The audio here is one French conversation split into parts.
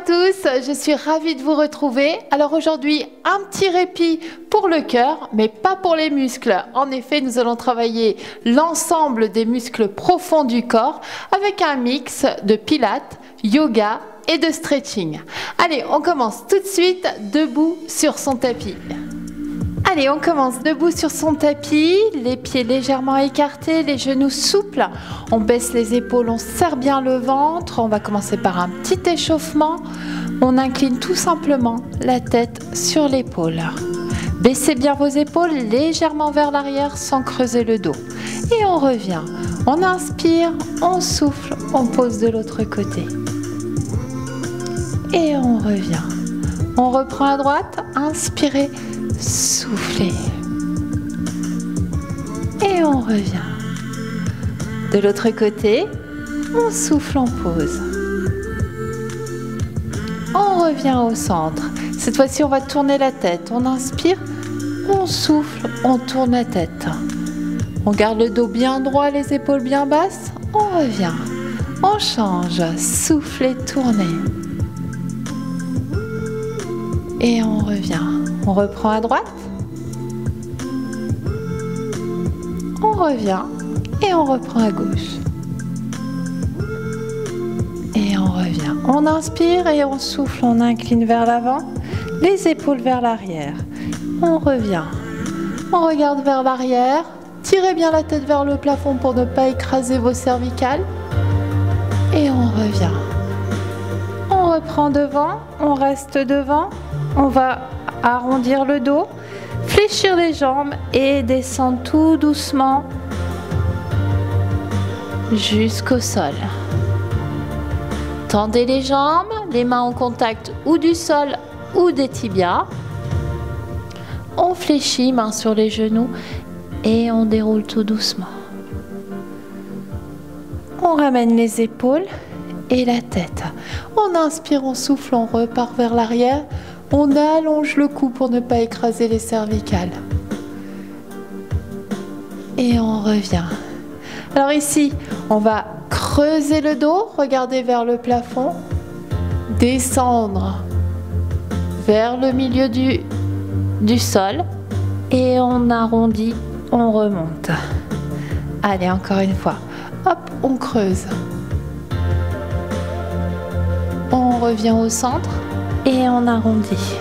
tous, je suis ravie de vous retrouver. Alors aujourd'hui, un petit répit pour le cœur, mais pas pour les muscles. En effet, nous allons travailler l'ensemble des muscles profonds du corps avec un mix de pilates, yoga et de stretching. Allez, on commence tout de suite debout sur son tapis. Allez, on commence debout sur son tapis, les pieds légèrement écartés, les genoux souples. On baisse les épaules, on serre bien le ventre. On va commencer par un petit échauffement. On incline tout simplement la tête sur l'épaule. Baissez bien vos épaules légèrement vers l'arrière sans creuser le dos. Et on revient. On inspire, on souffle, on pose de l'autre côté. Et on revient. On reprend à droite, inspirez. Soufflez. Et on revient. De l'autre côté, on souffle, on pose. On revient au centre. Cette fois-ci, on va tourner la tête. On inspire, on souffle, on tourne la tête. On garde le dos bien droit, les épaules bien basses. On revient. On change. Soufflez, tournez. Et on revient. On reprend à droite. On revient et on reprend à gauche. Et on revient. On inspire et on souffle, on incline vers l'avant, les épaules vers l'arrière. On revient. On regarde vers l'arrière. Tirez bien la tête vers le plafond pour ne pas écraser vos cervicales. Et on revient. On reprend devant, on reste devant. On va arrondir le dos, fléchir les jambes et descendre tout doucement jusqu'au sol. Tendez les jambes, les mains en contact ou du sol ou des tibias. On fléchit, mains sur les genoux et on déroule tout doucement. On ramène les épaules et la tête. On inspire, on souffle, on repart vers l'arrière. On allonge le cou pour ne pas écraser les cervicales. Et on revient. Alors ici, on va creuser le dos, regarder vers le plafond, descendre vers le milieu du sol et on arrondit, on remonte. Allez, encore une fois. Hop, on creuse. On revient au centre. Et on arrondit.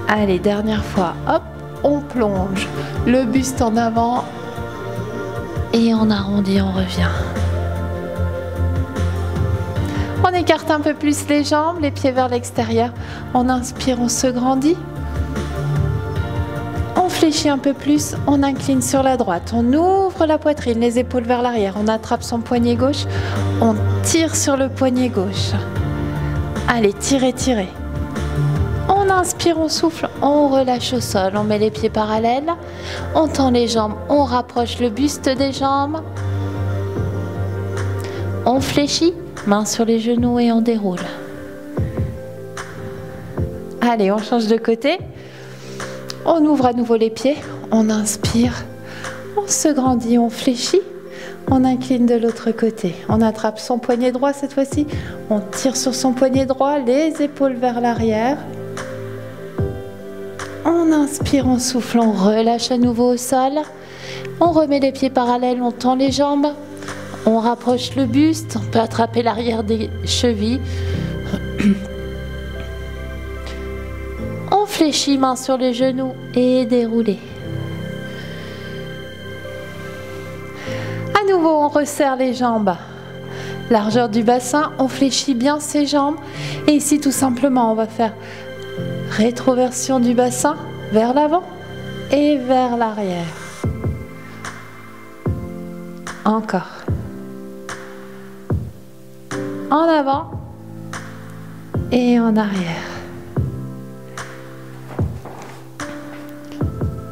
Allez, dernière fois. Hop, on plonge. Le buste en avant. Et on arrondit, on revient. On écarte un peu plus les jambes, les pieds vers l'extérieur. On inspire, on se grandit. On fléchit un peu plus, on incline sur la droite. On ouvre la poitrine, les épaules vers l'arrière. On attrape son poignet gauche. On tire sur le poignet gauche. Allez, tirez, tirez. On inspire, on souffle, on relâche au sol. On met les pieds parallèles. On tend les jambes, on rapproche le buste des jambes. On fléchit, mains sur les genoux et on déroule. Allez, on change de côté. On ouvre à nouveau les pieds. On inspire, on se grandit, on fléchit. On incline de l'autre côté. On attrape son poignet droit cette fois-ci. On tire sur son poignet droit, les épaules vers l'arrière. On inspire, on souffle, on relâche à nouveau au sol. On remet les pieds parallèles, on tend les jambes. On rapproche le buste. On peut attraper l'arrière des chevilles. On fléchit, mains sur les genoux et dérouler. À nouveau, on resserre les jambes. Largeur du bassin, on fléchit bien ses jambes. Et ici, tout simplement, on va faire rétroversion du bassin vers l'avant et vers l'arrière. Encore. En avant et en arrière.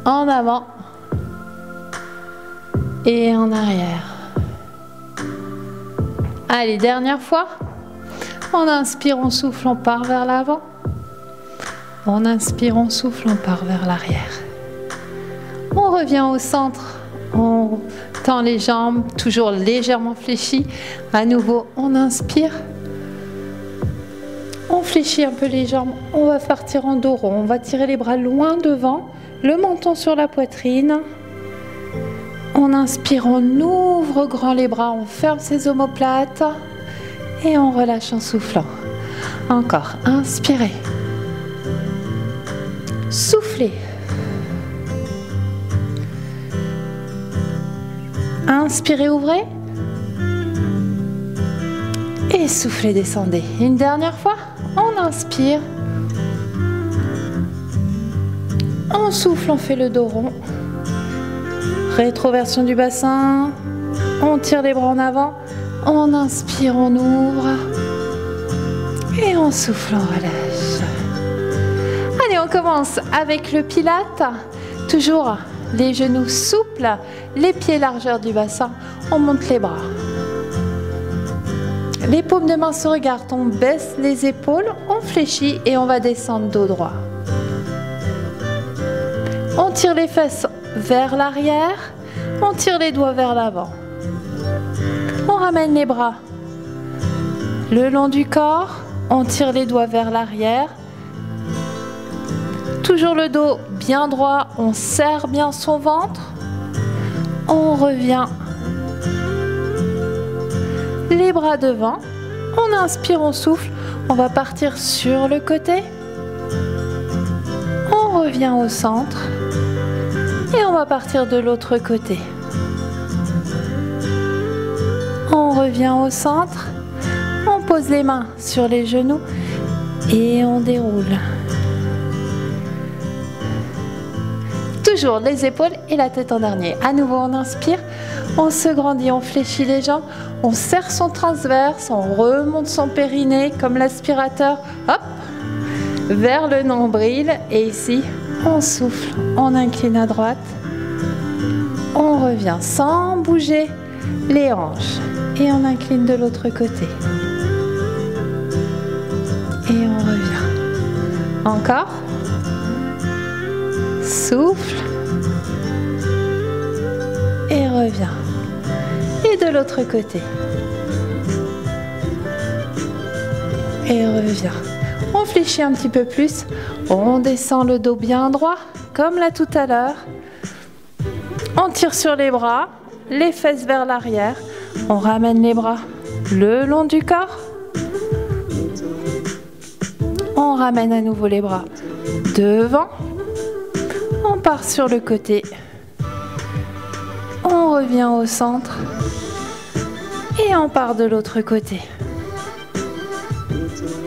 En avant et en arrière. Allez, dernière fois. On inspire, on souffle, on part vers l'avant. On inspire, on souffle, on part vers l'arrière. On revient au centre. On tend les jambes, toujours légèrement fléchies. À nouveau, on inspire. On fléchit un peu les jambes, on va partir en dos rond, on va tirer les bras loin devant, le menton sur la poitrine. On inspire, on ouvre grand les bras, on ferme ses omoplates et on relâche en soufflant. Encore, inspirez. Soufflez. Inspirez, ouvrez. Et soufflez, descendez. Une dernière fois, on inspire. On souffle, on fait le dos rond. Rétroversion du bassin. On tire les bras en avant. On inspire, on ouvre. Et on souffle, on relâche. Allez, on commence avec le pilate. Toujours les genoux souples, les pieds largeur du bassin. On monte les bras. Les paumes de main se regardent, on baisse les épaules, on fléchit et on va descendre dos droit. On tire les fesses vers l'arrière, on tire les doigts vers l'avant. On ramène les bras le long du corps, on tire les doigts vers l'arrière. Toujours le dos bien droit, on serre bien son ventre. On revient. Les bras devant, on inspire, on souffle, on va partir sur le côté, on revient au centre et on va partir de l'autre côté. On revient au centre, on pose les mains sur les genoux et on déroule. Toujours les épaules et la tête en dernier. À nouveau, on inspire, on se grandit, on fléchit les jambes, on serre son transverse, on remonte son périnée comme l'aspirateur, hop, vers le nombril. Et ici, on souffle, on incline à droite, on revient sans bouger les hanches et on incline de l'autre côté. Et on revient. Encore. Souffle et revient. Et de l'autre côté. Et revient. On fléchit un petit peu plus. On descend le dos bien droit, comme là tout à l'heure. On tire sur les bras, les fesses vers l'arrière. On ramène les bras le long du corps. On ramène à nouveau les bras devant. On part sur le côté. On revient au centre. Et on part de l'autre côté.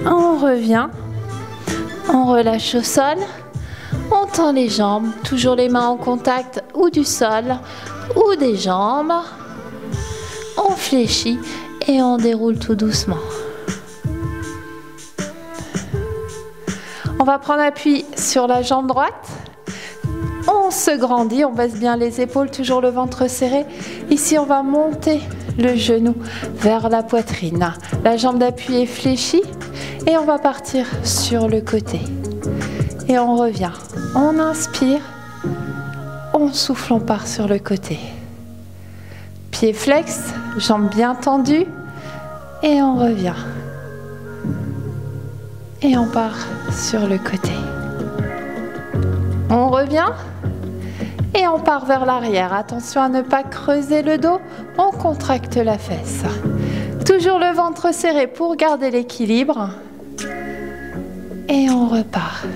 On revient. On relâche au sol. On tend les jambes. Toujours les mains en contact ou du sol ou des jambes. On fléchit et on déroule tout doucement. On va prendre appui sur la jambe droite. On se grandit, on baisse bien les épaules, toujours le ventre serré. Ici, on va monter le genou vers la poitrine. La jambe d'appui est fléchie et on va partir sur le côté. Et on revient. On inspire, on souffle, on part sur le côté. Pieds flex, jambes bien tendues et on revient. Et on part sur le côté. On revient et on part vers l'arrière. Attention à ne pas creuser le dos, on contracte la fesse. Toujours le ventre serré pour garder l'équilibre. Et on repart.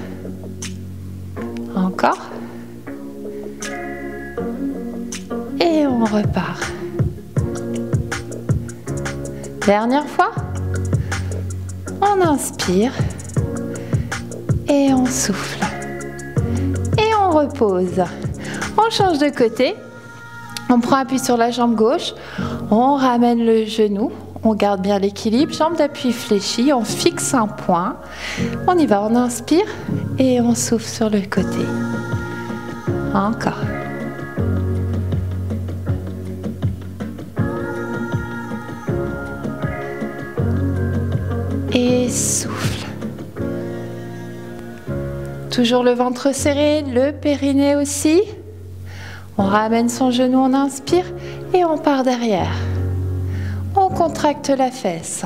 Encore. Et on repart. Dernière fois. On inspire. Et on souffle. Et on repose. On change de côté. On prend appui sur la jambe gauche. On ramène le genou. On garde bien l'équilibre. Jambe d'appui fléchie. On fixe un point. On y va. On inspire. Et on souffle sur le côté. Encore. Et souffle. Toujours le ventre serré, le périnée aussi. On ramène son genou, on inspire et on part derrière. On contracte la fesse.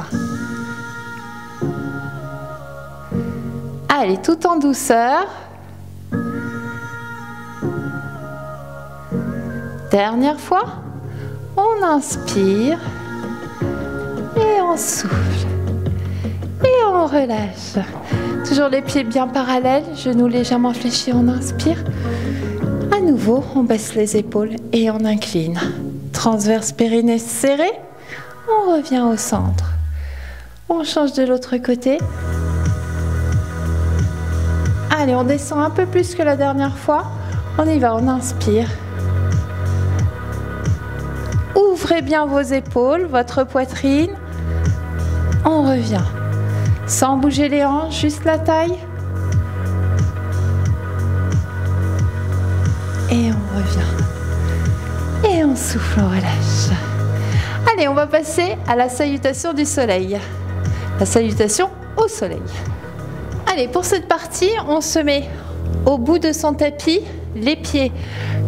Allez, tout en douceur. Dernière fois. On inspire. Et on souffle. Et on relâche. Toujours les pieds bien parallèles, genoux légèrement fléchis, on inspire. À nouveau, on baisse les épaules et on incline. Transverse périnée serré. On revient au centre. On change de l'autre côté. Allez, on descend un peu plus que la dernière fois. On y va, on inspire. Ouvrez bien vos épaules, votre poitrine. On revient. Sans bouger les hanches, juste la taille. Et on revient. Et on souffle, on relâche. Allez, on va passer à la salutation du soleil. La salutation au soleil. Allez, pour cette partie, on se met au bout de son tapis, les pieds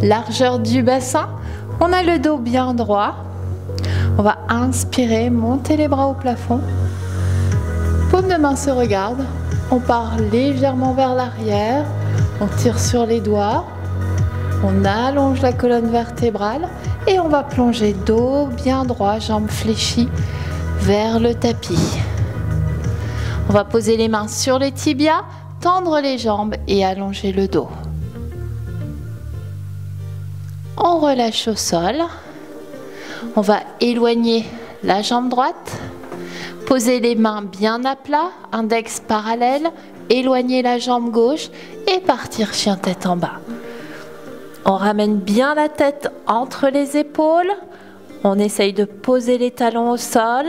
largeur du bassin. On a le dos bien droit. On va inspirer, monter les bras au plafond. Paume de main se regarde. On part légèrement vers l'arrière. On tire sur les doigts. On allonge la colonne vertébrale. Et on va plonger dos bien droit, jambes fléchies vers le tapis. On va poser les mains sur les tibias, tendre les jambes et allonger le dos. On relâche au sol. On va éloigner la jambe droite. Poser les mains bien à plat, index parallèle. Éloigner la jambe gauche et partir chien tête en bas. On ramène bien la tête entre les épaules. On essaye de poser les talons au sol.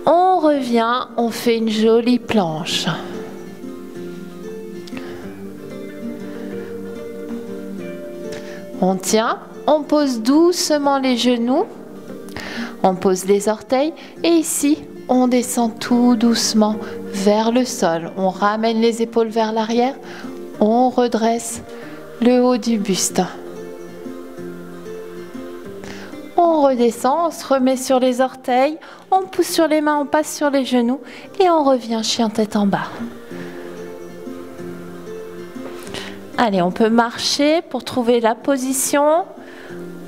On revient, on fait une jolie planche. On tient, on pose doucement les genoux. On pose les orteils et ici, on descend tout doucement vers le sol. On ramène les épaules vers l'arrière. On redresse le haut du buste. On redescend, on se remet sur les orteils, on pousse sur les mains, on passe sur les genoux et on revient chien tête en bas. Allez, on peut marcher pour trouver la position.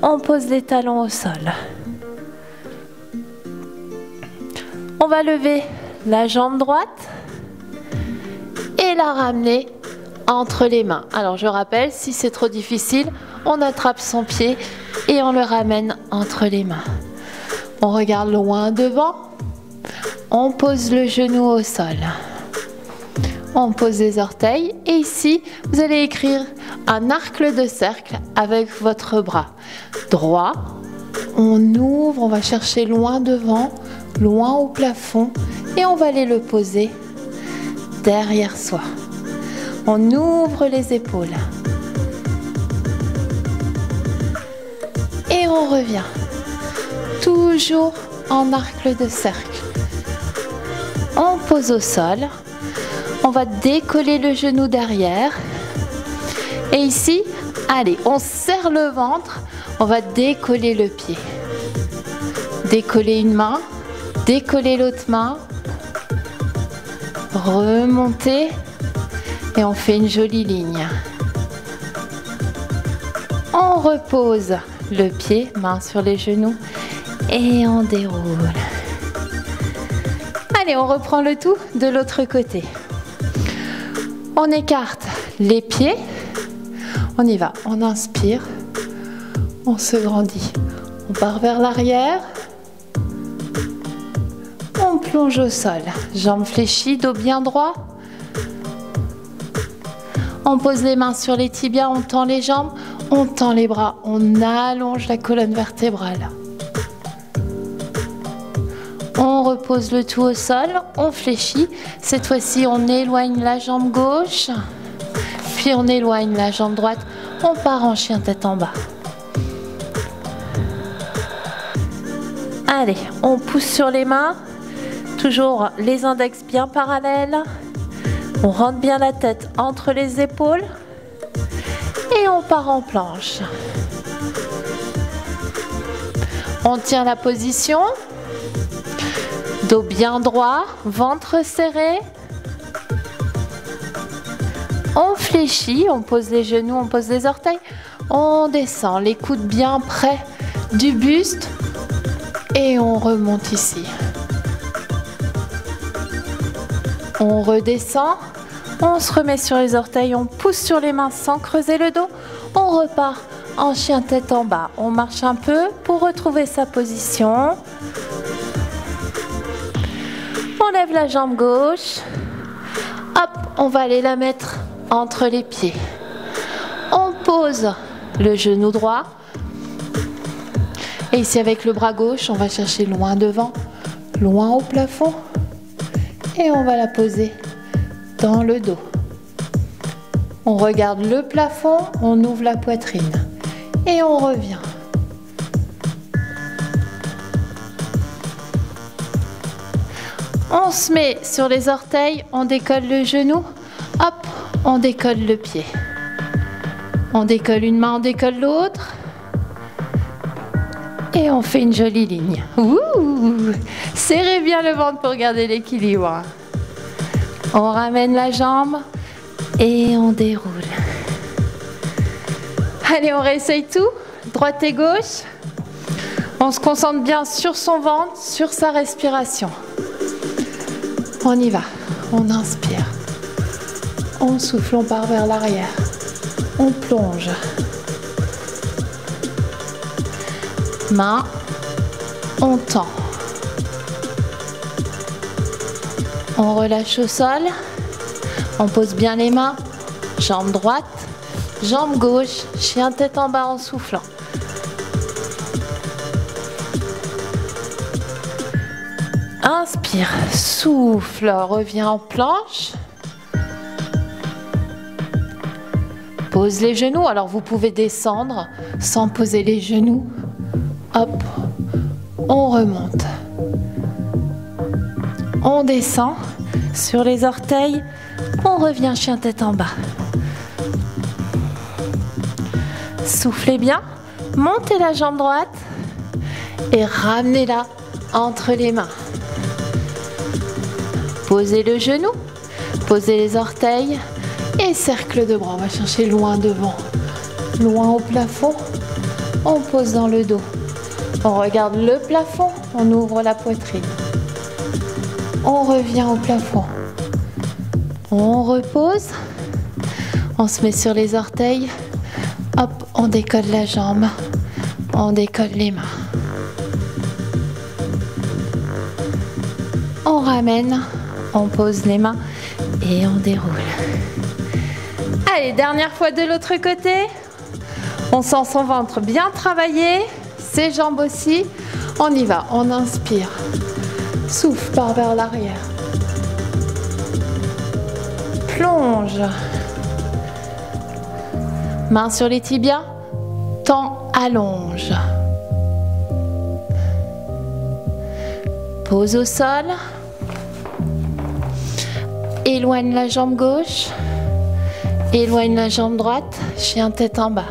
On pose les talons au sol. On va lever la jambe droite et la ramener entre les mains. Alors je rappelle, si c'est trop difficile, on attrape son pied et on le ramène entre les mains. On regarde loin devant. On pose le genou au sol. On pose les orteils et ici, vous allez écrire un arc de cercle avec votre bras droit. On ouvre, on va chercher loin devant, loin au plafond et on va aller le poser derrière soi. On ouvre les épaules. Et on revient. Toujours en arc de cercle. On pose au sol. On va décoller le genou derrière. Et ici, allez, on serre le ventre. On va décoller le pied. Décoller une main. Décoller l'autre main. Remonter. Et on fait une jolie ligne. On repose le pied, main sur les genoux. Et on déroule. Allez, on reprend le tout de l'autre côté. On écarte les pieds. On y va. On inspire. On se grandit. On part vers l'arrière. On plonge au sol. Jambes fléchies, dos bien droit. On pose les mains sur les tibias, on tend les jambes, on tend les bras, on allonge la colonne vertébrale. On repose le tout au sol, on fléchit. Cette fois-ci, on éloigne la jambe gauche, puis on éloigne la jambe droite. On part en chien tête en bas. Allez, on pousse sur les mains, toujours les index bien parallèles. On rentre bien la tête entre les épaules et on part en planche. On tient la position, dos bien droit, ventre serré. On fléchit, on pose les genoux, on pose les orteils. On descend, les coudes bien près du buste. Et on remonte ici. On redescend. On se remet sur les orteils, on pousse sur les mains sans creuser le dos. On repart en chien tête en bas. On marche un peu pour retrouver sa position. On lève la jambe gauche. Hop, on va aller la mettre entre les pieds. On pose le genou droit. Et ici avec le bras gauche, on va chercher loin devant, loin au plafond. Et on va la poser dans le dos. On regarde le plafond, on ouvre la poitrine et on revient. On se met sur les orteils, on décolle le genou, hop, on décolle le pied. On décolle une main, on décolle l'autre. Et on fait une jolie ligne. Ouh, serrez bien le ventre pour garder l'équilibre. On ramène la jambe et on déroule. Allez, on réessaye tout. Droite et gauche. On se concentre bien sur son ventre, sur sa respiration. On y va. On inspire. On souffle, on part vers l'arrière. On plonge. Main. On tend. On relâche au sol, on pose bien les mains, jambe droite, jambe gauche, chien tête en bas en soufflant. Inspire, souffle, reviens en planche. Pose les genoux, alors vous pouvez descendre sans poser les genoux. Hop, on remonte. On descend sur les orteils, on revient chien tête en bas. Soufflez bien, montez la jambe droite et ramenez-la entre les mains. Posez le genou, posez les orteils et cercle de bras. On va chercher loin devant, loin au plafond. On pose dans le dos. On regarde le plafond, on ouvre la poitrine. On revient au plafond. On repose. On se met sur les orteils. Hop, on décolle la jambe. On décolle les mains. On ramène. On pose les mains et on déroule. Allez, dernière fois de l'autre côté. On sent son ventre bien travaillé. Ses jambes aussi. On y va. On inspire. Souffle, part vers l'arrière. Plonge. Main sur les tibias. Tend, allonge. Pose au sol. Éloigne la jambe gauche. Éloigne la jambe droite. Chien tête en bas.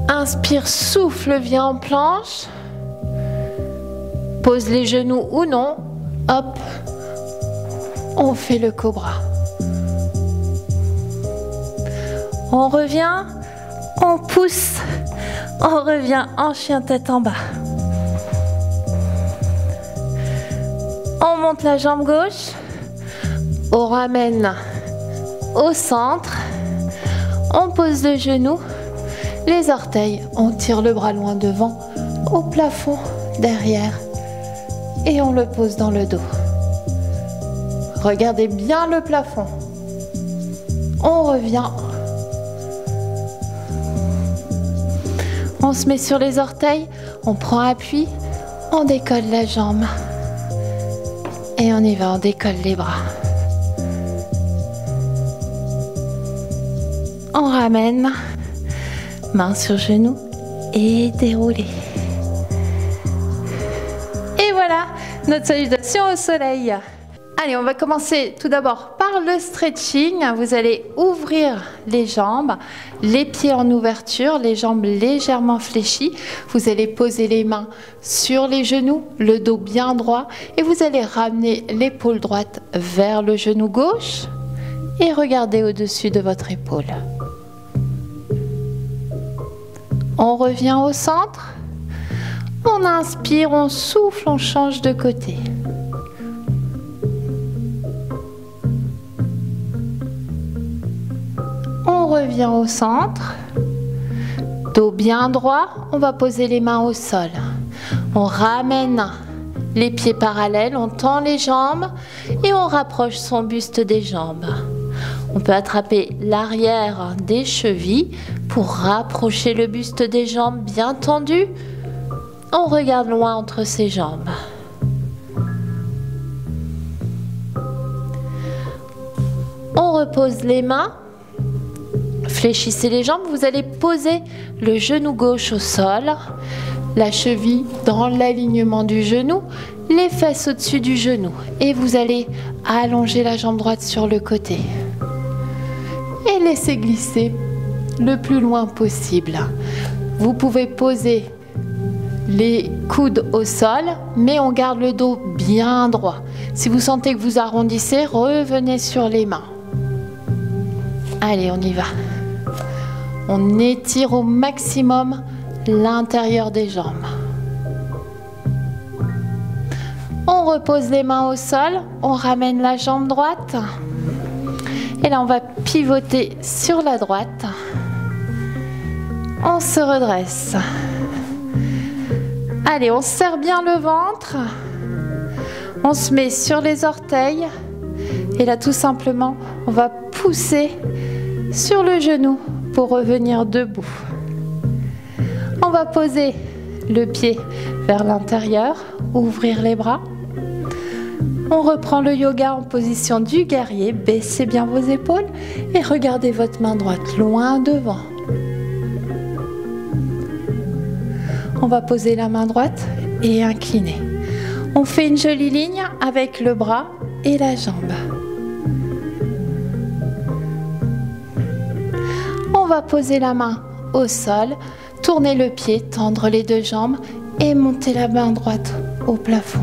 Inspire, souffle, viens en planche. Pose les genoux ou non. Hop. On fait le cobra. On revient. On pousse. On revient en chien tête en bas. On monte la jambe gauche. On ramène au centre. On pose le genou. Les orteils, on tire le bras loin devant, au plafond, derrière, et on le pose dans le dos. Regardez bien le plafond. On revient. On se met sur les orteils, on prend appui, on décolle la jambe. Et on y va, on décolle les bras. On ramène. Main sur genou et dérouler. Et voilà, notre salutation au soleil. Allez, on va commencer tout d'abord par le stretching. Vous allez ouvrir les jambes, les pieds en ouverture, les jambes légèrement fléchies. Vous allez poser les mains sur les genoux, le dos bien droit et vous allez ramener l'épaule droite vers le genou gauche et regarder au-dessus de votre épaule. On revient au centre. On inspire, on souffle, on change de côté. On revient au centre, dos bien droit, on va poser les mains au sol. On ramène les pieds parallèles, on tend les jambes et on rapproche son buste des jambes. On peut attraper l'arrière des chevilles pour rapprocher le buste des jambes bien tendu. On regarde loin entre ses jambes. On repose les mains. Fléchissez les jambes, vous allez poser le genou gauche au sol, la cheville dans l'alignement du genou, les fesses au-dessus du genou et vous allez allonger la jambe droite sur le côté et laisser glisser le plus loin possible. Vous pouvez poser les coudes au sol, mais on garde le dos bien droit. Si vous sentez que vous arrondissez, revenez sur les mains. Allez, on y va. On étire au maximum l'intérieur des jambes. On repose les mains au sol, on ramène la jambe droite. Et là, on va pivoter sur la droite. On se redresse. Allez, on serre bien le ventre. On se met sur les orteils. Et là, tout simplement, on va pousser sur le genou pour revenir debout. On va poser le pied vers l'intérieur, ouvrir les bras. On reprend le yoga en position du guerrier. Baissez bien vos épaules et regardez votre main droite loin devant. On va poser la main droite et incliner. On fait une jolie ligne avec le bras et la jambe. On va poser la main au sol, tourner le pied, tendre les deux jambes et monter la main droite au plafond.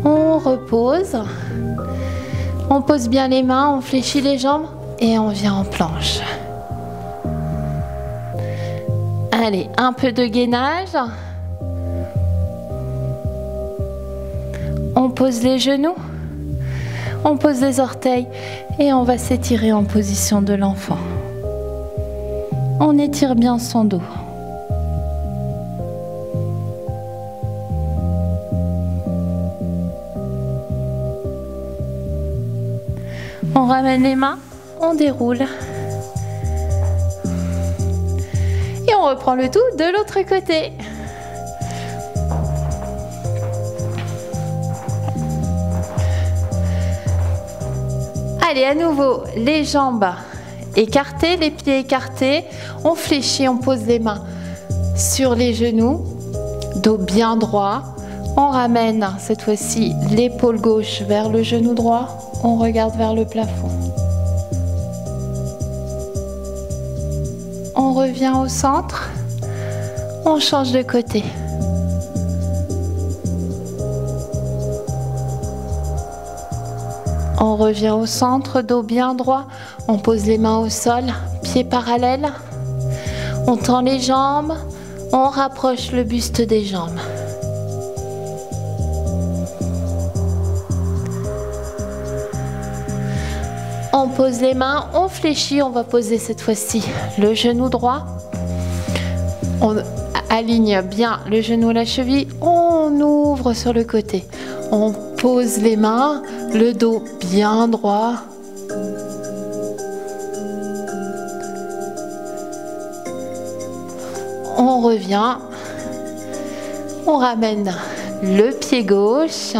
On repose. On pose bien les mains, on fléchit les jambes et on vient en planche. Allez, un peu de gainage. On pose les genoux, on pose les orteils et on va s'étirer en position de l'enfant. On étire bien son dos. On ramène les mains, on déroule. Et on reprend le tout de l'autre côté. Allez, à nouveau, les jambes écartées, les pieds écartés. On fléchit, on pose les mains sur les genoux, dos bien droit. On ramène cette fois-ci l'épaule gauche vers le genou droit. On regarde vers le plafond. On revient au centre. On change de côté. On revient au centre, dos bien droit. On pose les mains au sol, pieds parallèles. On tend les jambes. On rapproche le buste des jambes. On pose les mains, on fléchit. On va poser cette fois-ci le genou droit. On aligne bien le genou à la cheville. On ouvre sur le côté. On pose les mains, le dos bien droit. On revient. On ramène le pied gauche.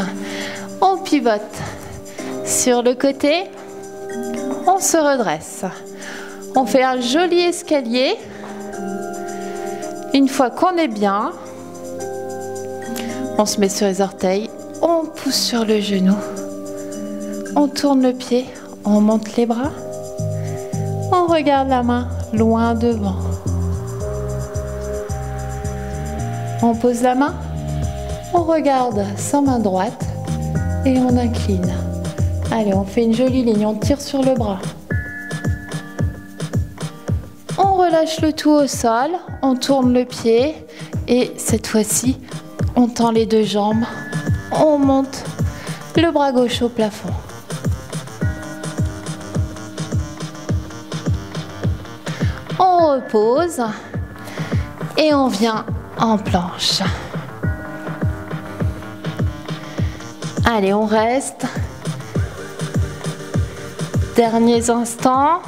On pivote sur le côté. On se redresse. On fait un joli escalier. Une fois qu'on est bien, on se met sur les orteils, on pousse sur le genou, on tourne le pied, on monte les bras, on regarde la main loin devant. On pose la main, on regarde sa main droite et on incline. Allez, on fait une jolie ligne, on tire sur le bras. On relâche le tout au sol, on tourne le pied et cette fois-ci, on tend les deux jambes, on monte le bras gauche au plafond. On repose et on vient en planche. Allez, on reste. Derniers instants.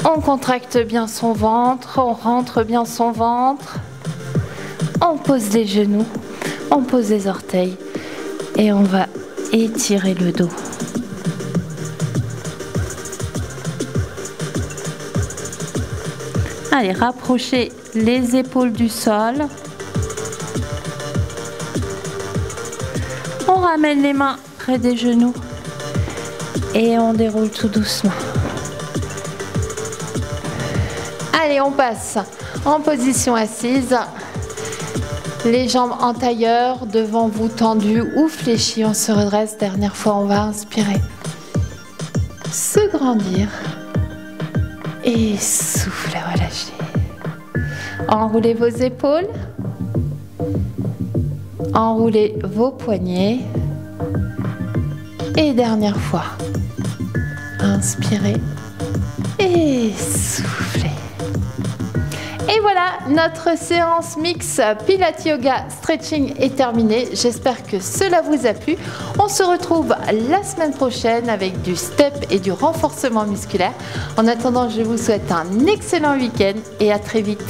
On contracte bien son ventre, on rentre bien son ventre. On pose les genoux, on pose les orteils et on va étirer le dos. Allez, rapprochez les épaules du sol. On ramène les mains près des genoux et on déroule tout doucement. Allez, on passe en position assise. Les jambes en tailleur, devant vous tendues ou fléchies. On se redresse. Dernière fois, on va inspirer. Se grandir. Et souffle, relâcher. Enroulez vos épaules. Enroulez vos poignets. Et dernière fois. Inspirez. Et soufflez. Et voilà, notre séance mix Pilates Yoga Stretching est terminée. J'espère que cela vous a plu. On se retrouve la semaine prochaine avec du step et du renforcement musculaire. En attendant, je vous souhaite un excellent week-end et à très vite.